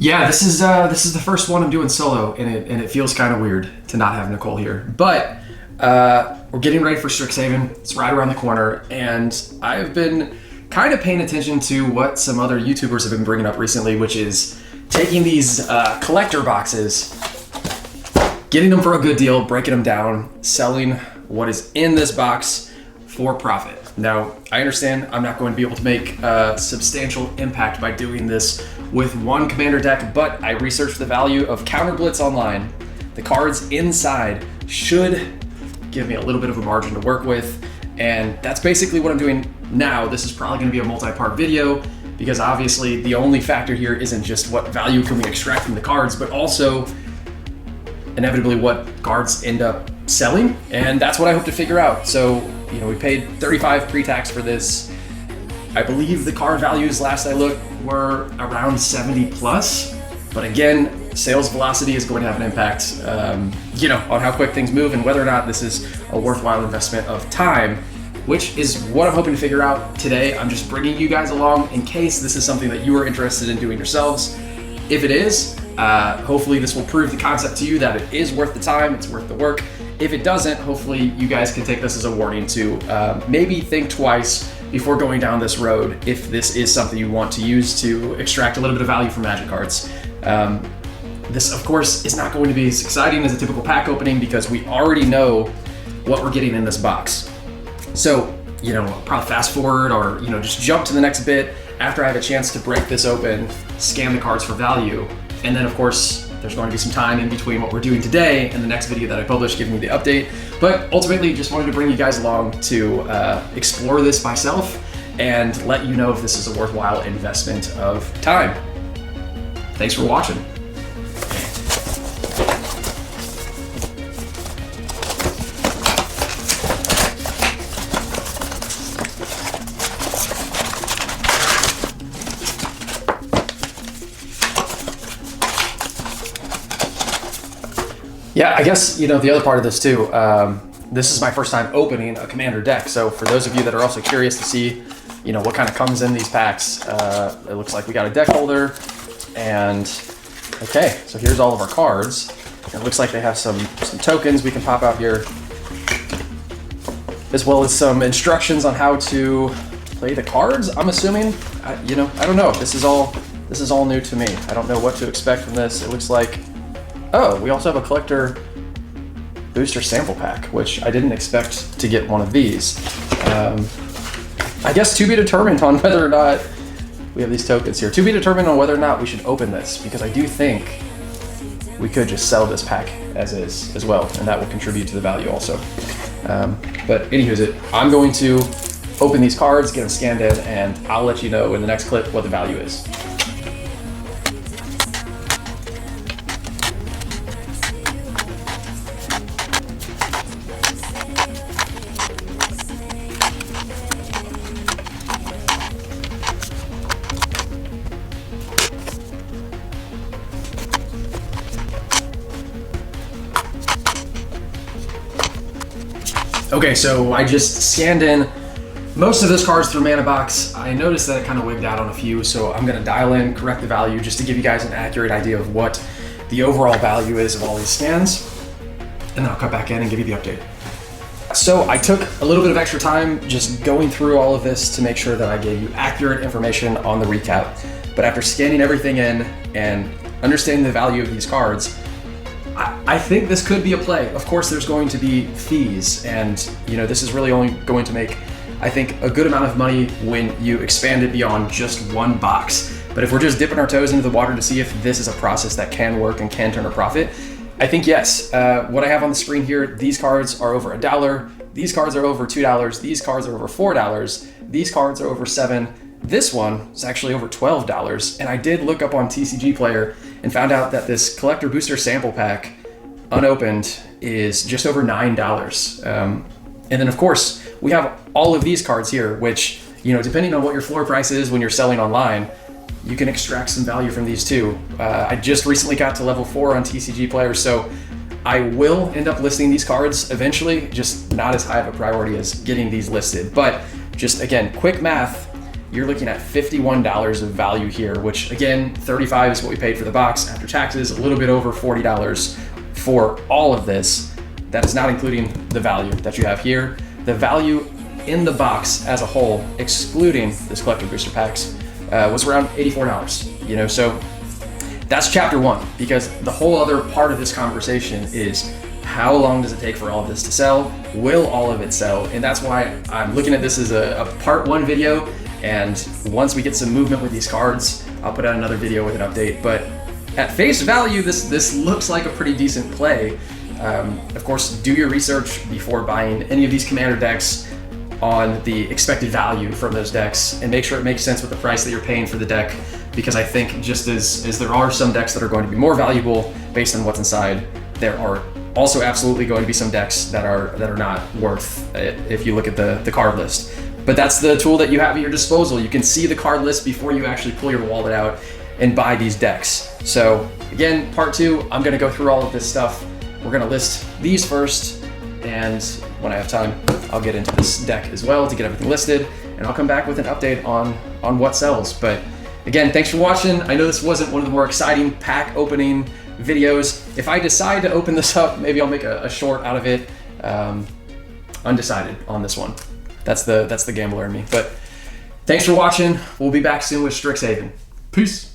Yeah, this is the first one I'm doing solo, and it feels kind of weird to not have Nicole here. But we're getting ready for Strixhaven. It's right around the corner, and I've been kind of paying attention to what some other YouTubers have been bringing up recently, which is taking these collector boxes, getting them for a good deal, breaking them down, selling what is in this box for profit. Now, I understand I'm not going to be able to make a substantial impact by doing this with one commander deck, but I researched the value of Counter Blitz online. The cards inside should give me a little bit of a margin to work with, and that's basically what I'm doing now. This is probably going to be a multi-part video because obviously the only factor here isn't just what value can we extract from the cards, but also inevitably what cards end up selling, and that's what I hope to figure out. So, we paid 35 pre-tax for this. I believe the card values last I looked were around 70 plus, but again, sales velocity is going to have an impact, on how quick things move and whether or not this is a worthwhile investment of time, which is what I'm hoping to figure out today. I'm just bringing you guys along in case this is something that you are interested in doing yourselves. If it is, hopefully this will prove the concept to you that it is worth the time, it's worth the work. If it doesn't, hopefully you guys can take this as a warning to maybe think twice before going down this road if this is something you want to use to extract a little bit of value from Magic cards. This, of course, is not going to be as exciting as a typical pack opening because we already know what we're getting in this box. So, probably fast forward or, just jump to the next bit after I have a chance to break this open, scan the cards for value, and then, of course, there's going to be some time in between what we're doing today and the next video that I publish giving you the update. But ultimately, just wanted to bring you guys along to explore this myself and let you know if this is a worthwhile investment of time. Thanks for watching. Yeah, I guess, the other part of this too, this is my first time opening a commander deck. So for those of you that are also curious to see, what kind of comes in these packs, it looks like we got a deck holder and okay, so here's all of our cards. It looks like they have some tokens we can pop out here, as well as some instructions on how to play the cards, I'm assuming. I don't know. This is all new to me. I don't know what to expect from this. It looks like, oh, we also have a collector booster sample pack, which I didn't expect to get one of these. I guess to be determined on whether or not we have these tokens here. To be determined on whether or not we should open this, because I do think we could just sell this pack as is as well, and that will contribute to the value also. But anywho, I'm going to open these cards, get them scanned in, and I'll let you know in the next clip what the value is. Okay, so I just scanned in most of those cards through Mana Box. I noticed that it kind of wigged out on a few, so I'm gonna dial in, correct the value, just to give you guys an accurate idea of what the overall value is of all these scans, and then I'll cut back in and give you the update. So I took a little bit of extra time just going through all of this to make sure that I gave you accurate information on the recap, but after scanning everything in and understanding the value of these cards, I think this could be a play. Of course, there's going to be fees, and this is really only going to make, I think, a good amount of money when you expand it beyond just one box. But if we're just dipping our toes into the water to see if this is a process that can work and can turn a profit, I think yes. What I have on the screen here, these cards are over $1, these cards are over $2, these cards are over $4, these cards are over $7. This one is actually over $12, and I did look up on TCG Player and found out that this collector booster sample pack unopened is just over $9. And then of course we have all of these cards here, which, depending on what your floor price is when you're selling online, you can extract some value from these too. I just recently got to level 4 on TCG Player, so I will end up listing these cards eventually, just not as high of a priority as getting these listed. But just again, quick math, you're looking at $51 of value here, which again, $35 is what we paid for the box after taxes, a little bit over $40 for all of this. That is not including the value that you have here. The value in the box as a whole, excluding this collector booster packs, was around $84, you know, so that's chapter one, because the whole other part of this conversation is how long does it take for all of this to sell? Will all of it sell? And that's why I'm looking at this as a part one video. And once we get some movement with these cards, I'll put out another video with an update. But at face value, this looks like a pretty decent play. Of course, do your research before buying any of these commander decks on the expected value from those decks, and make sure it makes sense with the price that you're paying for the deck, because I think just as there are some decks that are going to be more valuable based on what's inside, there are also absolutely going to be some decks that are not worth it if you look at the card list. But that's the tool that you have at your disposal. You can see the card list before you actually pull your wallet out and buy these decks. So again, part two, I'm gonna go through all of this stuff. We're gonna list these first, and when I have time, I'll get into this deck as well to get everything listed, and I'll come back with an update on what sells. But again, thanks for watching. I know this wasn't one of the more exciting pack opening videos. If I decide to open this up, maybe I'll make a short out of it. Undecided on this one. That's the gambler in me. But thanks for watching. We'll be back soon with Strixhaven. Peace.